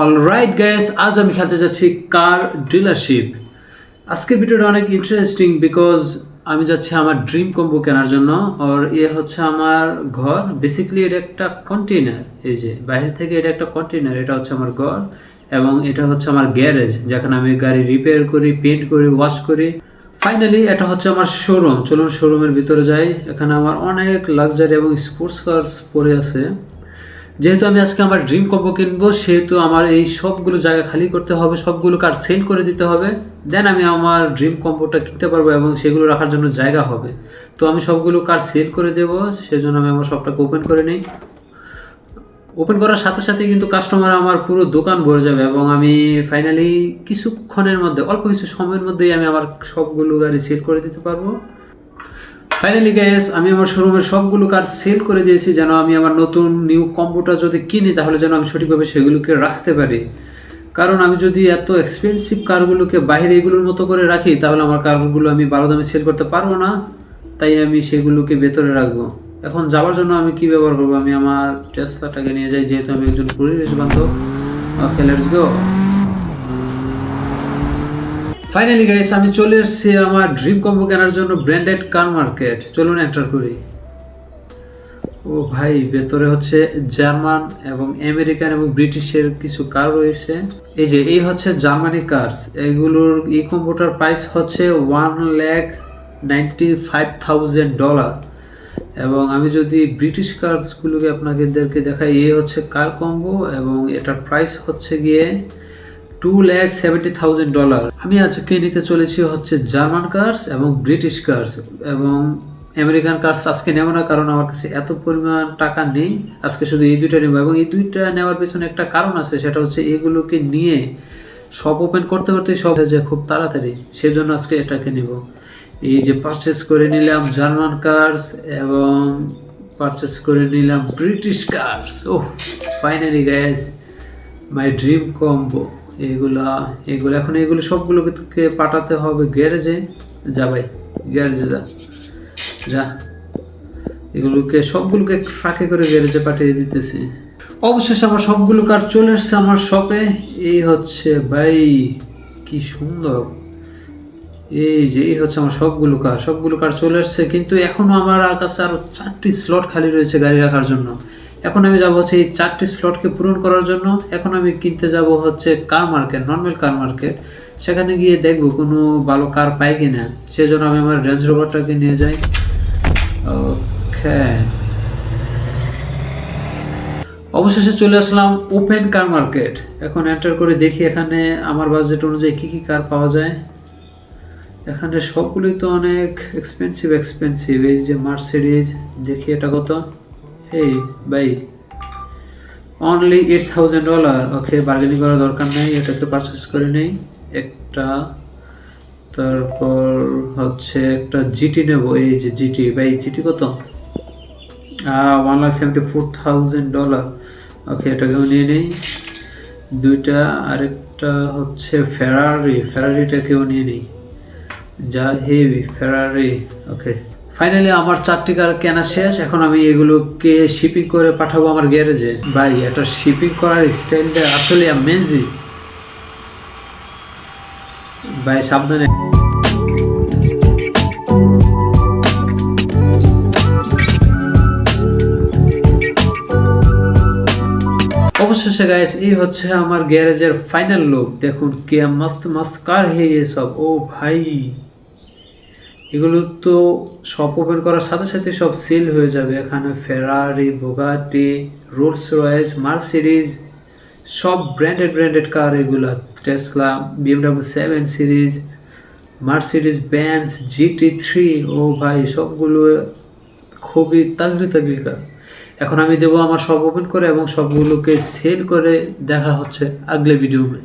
Alright guys, আজ আমি খেলতে যাচ্ছি কার ডিলারশিপ। আজকের ভিডিওটা অনেক ইন্টারেস্টিং বিকজ আমি যাচ্ছি আমার ড্রিম কম্বো কেনার জন্য। আর এ হচ্ছে আমার ঘর। বেসিক্যালি এটা একটা কন্টেইনার, এই যে বাইরে থেকে এটা একটা কন্টেইনার, এটা হচ্ছে আমার ঘর এবং এটা হচ্ছে আমার গ্যারেজ, যেখানে আমি গাড়ি রিপেয়ার করি, পেন্ট করি, ওয়াশ করি। ফাইনালি এটা হচ্ছে আমার শোরুম। চলুন শোরুমের ভিতরে যাই। এখানে আমার অনেক লাক্সারি এবং স্পোর্টস কার্স পড়ে আছে। যেহেতু আমি আজকে আমার ড্রিম কম্বো কিনবো, সেহেতু আমার এই সবগুলো জায়গা খালি করতে হবে, সবগুলো কার সেল করে দিতে হবে। দেন আমি আমার ড্রিম কম্বোটা কিনতে পারবো এবং সেগুলো রাখার জন্য জায়গা হবে। তো আমি সবগুলো কার সেল করে দেবো, সেজন্য আমি আমার সবটাকে ওপেন করে নিই। ওপেন করার সাথে সাথে কিন্তু কাস্টমার আমার পুরো দোকান ভরে যাবে এবং আমি ফাইনালি কিছুক্ষণের মধ্যে, অল্প কিছু সময়ের মধ্যেই আমি আমার সবগুলো গাড়ি সেল করে দিতে পারবো। ফাইনালি গাইস, আমি আমার শোরুমের সবগুলো কার সেল করে দিয়েছি, যেন আমি আমার নতুন নিউ কম্বোটা যদি কিনি তাহলে যেন আমি সঠিকভাবে সেগুলোকে রাখতে পারি। কারণ আমি যদি এত এক্সপেন্সিভ কারগুলোকে বাইরে এগুলোর মতো করে রাখি তাহলে আমার কারগুলো আমি ভালো দামে সেল করতে পারবো না। তাই আমি সেগুলোকে ভেতরে রাখবো। এখন যাওয়ার জন্য আমি কি ব্যবহার করবো? আমি আমার টেসলাটাকে নিয়ে যাই, যেহেতু আমি একজন পরিবেশ বান্ধব। ওকে, লেটস গো। ফাইনালি গাইস, আমি চলে এসেছি আমার ড্রিম কম্বো কেনার জন্য ব্র্যান্ডেড কার মার্কেট। চলুন এন্টার করি। ও ভাই, ভেতরে হচ্ছে জার্মান এবং আমেরিকান এবং ব্রিটিশের কিছু কার রয়েছে। এই হচ্ছে জার্মানি কার্স। এগুলোর এই কম্বোটার প্রাইস হচ্ছে $1,95,000। এবং আমি যদি ব্রিটিশ কার্সগুলোকে আপনাদেরকে দেখাই, এই হচ্ছে কার কম্বো এবং এটার প্রাইস হচ্ছে গিয়ে $2,70,000। আমি আজকে নিতে চলেছি হচ্ছে জার্মান কার্স এবং ব্রিটিশ কার্স, এবং আমেরিকান কার্স আজকে নেব না, কারণ আমার কাছে এত পরিমাণ টাকা নেই। আজকে শুধু এই দুইটা নেব, এবং এই দুইটা নেওয়ার পেছনে একটা কারণ আছে, সেটা হচ্ছে এগুলোকে নিয়ে সব ওপেন করতে করতে সব হয়ে যায় খুব তাড়াতাড়ি, সেজন্য আজকে এটাকে নেব। এই যে পারচেস করে নিলাম জার্মান কার্স এবং পারচেস করে নিলাম British cars. Oh finally guys, my dream combo. এগুলো এখন এগুলো সবগুলোকে পাঠাতে হবে গ্যারেজে। যা ভাই, গ্যারেজে যা এগুলোকে সবগুলোকে ট্রাকে করে গ্যারেজে পাঠিয়ে দিতেছি। অবশেষে আমার সবগুলো কার চলে এসছে আমার শপে। এই হচ্ছে ভাই, কি সুন্দর। এই হচ্ছে আমার সবগুলো কার চলে এসছে, কিন্তু এখনো আমার কাছে আরো 4টি স্লট খালি রয়েছে গাড়ি রাখার জন্য। এখন আমি যাব হচ্ছে এই 4টি স্লটকে পূরণ করার জন্য। এখন আমি কিনতে যাব হচ্ছে কার মার্কেট, নর্মাল কার মার্কেট। সেখানে গিয়ে দেখবো কোনো ভালো কার পাই কিনা, সেজন্য আমি আমার রেঞ্জ রোভারটাকে নিয়ে যাই। ওকে, অবশেষে চলে আসলাম ওপেন কার মার্কেট। এখন এন্টার করে দেখি এখানে আমার বাজেট অনুযায়ী কি কি কার পাওয়া যায়। এখানে সবগুলোই তো অনেক এক্সপেন্সিভ। এই যে মার্সিডিজ, দেখি এটা কত। এই ভাই, অনলি $8,000। ওকে, বার্গেনিং করার দরকার নেই, এটাকে পারচেস করে নেই একটা। তারপর হচ্ছে একটা জিটি নেব। এই যে জিটি, ভাই জিটি কত? $1,74,000। ওকে, এটাকেও নিয়ে নেই দুইটা। আরেকটা হচ্ছে ফেরারিটাকেও নিয়ে নেই, যা হেভি ফেরারি। ওকে, ফাইনালি আমার 4টি কার কেনা শেষ। এখন আমি এগুলোকে শিপিং করে পাঠাবো আমার গ্যারেজে। ভাই, এটা শিপিং করার স্টাইলটা আসলে অ্যামেজিং। ভাই সাবধানে। অবশেষে গাইস, এই হচ্ছে আমার গ্যারেজের ফাইনাল লুক। দেখুন কে মস্ত মস্ত কার হে ये सब। ও ভাই, এগুলো তো সব ওপেন করার সাথে সাথে সব সেল হয়ে যাবে। এখানে ফেরারি, বুগাটি, রোলস রয়েস, মার্সিডিজ, সব ব্র্যান্ডেড কার। এগুলা Tesla, BMW 7 series, Mercedes Benz, GT3। ও ভাই, সবগুলো খুবই তাগড়ি কার। এখন আমি দেবো আমার সব ওপেন করে এবং সবগুলোকে সেল করে। দেখা হচ্ছে আগলে ভিডিও में।